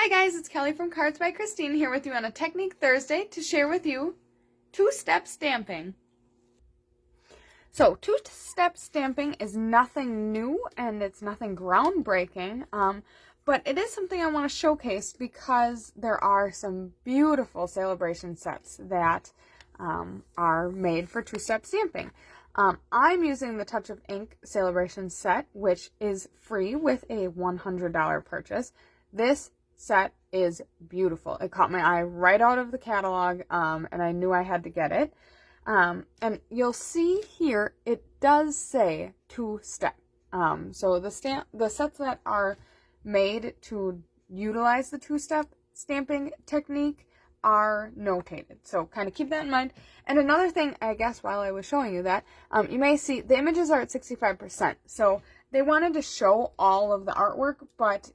Hi guys, it's Kelly from Cards by Christine here with you on a Technique Thursday to share with you two-step stamping. So two-step stamping is nothing new and it's nothing groundbreaking, but it is something I want to showcase because there are some beautiful Sale-a-Bration sets that are made for two-step stamping. I'm using the Touch of Ink Sale-a-Bration set, which is free with a $100 purchase. This set is beautiful. It caught my eye right out of the catalog, and I knew I had to get it. And you'll see here, it does say two-step. So the sets that are made to utilize the two-step stamping technique are notated. So kind of keep that in mind. And another thing, I guess, while I was showing you that, you may see the images are at 65%. So they wanted to show all of the artwork, but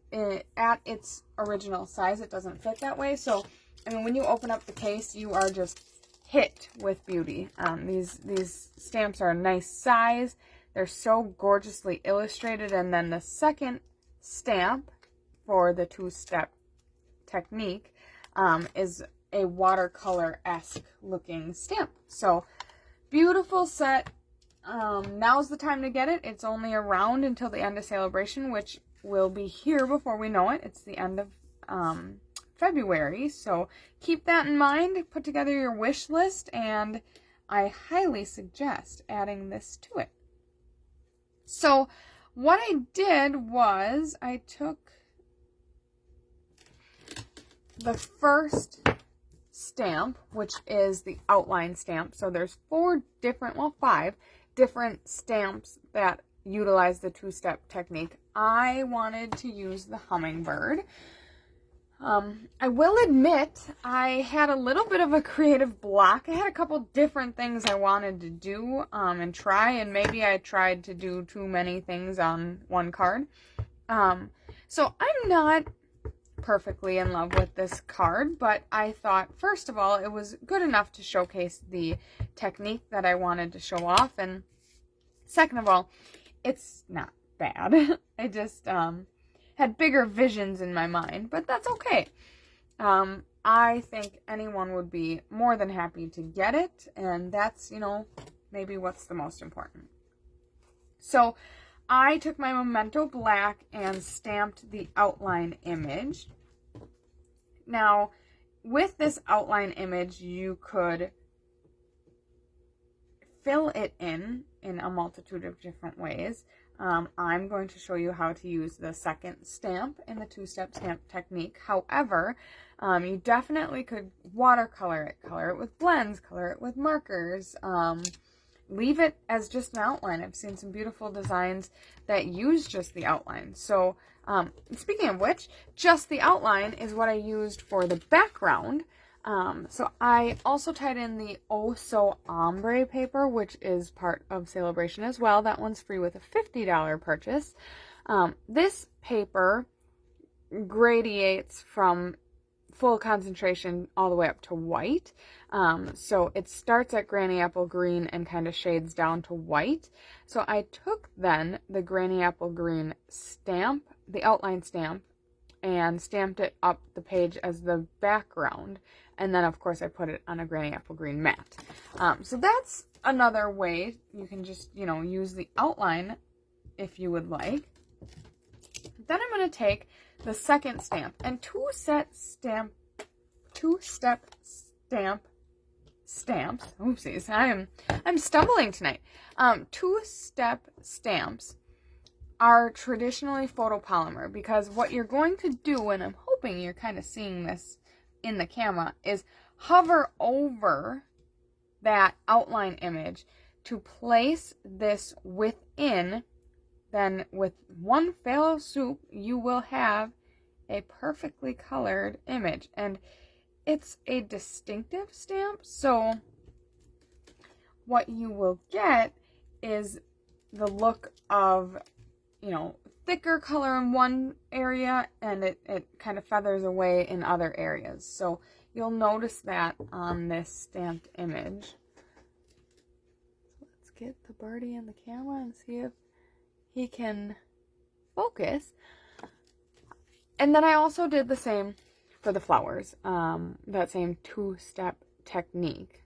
at its original size, it doesn't fit that way. So, I mean, when you open up the case, you are just hit with beauty. These stamps are a nice size. They're so gorgeously illustrated. And then the second stamp for the two-step technique is a watercolor-esque looking stamp. So, beautiful set. Now's the time to get it. It's only around until the end of Sale-a-Bration, which will be here before we know it. It's the end of February, so keep that in mind. Put together your wish list, and I highly suggest adding this to it. So what I did was I took the first stamp, which is the outline stamp. So there's five different stamps that utilize the two-step technique. I wanted to use the hummingbird. I will admit I had a little bit of a creative block. I had a couple different things I wanted to do and try, and maybe I tried to do too many things on one card. So I'm not perfectly in love with this card, but I thought, first of all, it was good enough to showcase the technique that I wanted to show off, and second of all, it's not bad. I just had bigger visions in my mind, but that's okay. I think anyone would be more than happy to get it, and that's, maybe what's the most important. So I took my Memento Black and stamped the outline image. Now, with this outline image, you could fill it in a multitude of different ways. I'm going to show you how to use the second stamp in the two-step stamp technique. However, you definitely could watercolor it, color it with blends, color it with markers, leave it as just an outline. I've seen some beautiful designs that use just the outline. So speaking of which, just the outline is what I used for the background. So I also tied in the Oh So Ombre paper, which is part of Sale-a-Bration as well. That one's free with a $50 purchase. This paper gradiates from full concentration all the way up to white. So it starts at Granny Apple Green and kind of shades down to white. So I took then the Granny Apple Green stamp, the outline stamp, and stamped it up the page as the background. And then, of course, I put it on a Granny Apple Green mat. So that's another way. You can just, use the outline if you would like. Then I'm going to take the second stamp and two-step stamp stamps. Oopsies, I'm stumbling tonight. Two-step stamps are traditionally photopolymer, because what you're going to do, and I'm hoping you're kind of seeing this in the camera, is hover over that outline image to place this within. Then with one fell swoop, you will have a perfectly colored image, and it's a distinctive stamp. So what you will get is the look of, thicker color in one area, and it kind of feathers away in other areas. So you'll notice that on this stamped image. So let's get the birdie in the camera and see if he can focus. And then I also did the same for the flowers, that same two-step technique.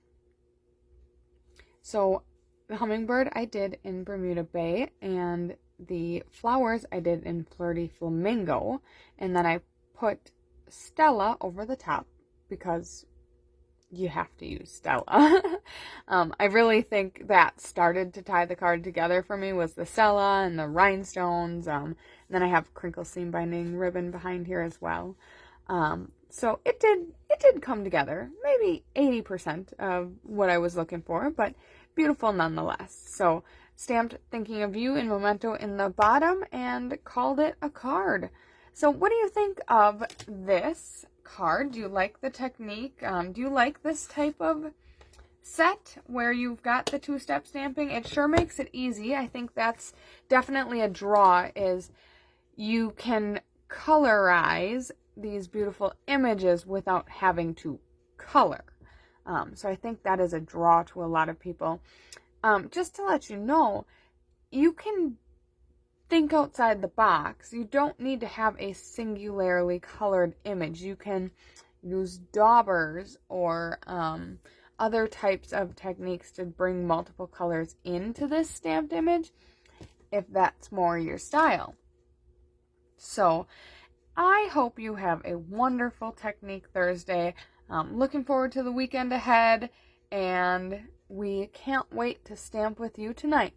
So the hummingbird I did in Bermuda Bay, and the flowers I did in Flirty Flamingo, and then I put Stella over the top because you have to use Stella. I really think that started to tie the card together for me was the Stella and the rhinestones. And then I have crinkle seam binding ribbon behind here as well. So it did come together, maybe 80% of what I was looking for, but beautiful nonetheless. So stamped thinking of you in memento in the bottom and called it a card. So what do you think of this card? Do you like the technique? Do you like this type of set where you've got the two-step stamping? It sure makes it easy. I think that's definitely a draw, is you can colorize these beautiful images without having to color. So I think that is a draw to a lot of people. Just to let you know, you can think outside the box. You don't need to have a singularly colored image. You can use daubers or other types of techniques to bring multiple colors into this stamped image if that's more your style. So I hope you have a wonderful Technique Thursday. Looking forward to the weekend ahead, and we can't wait to stamp with you tonight.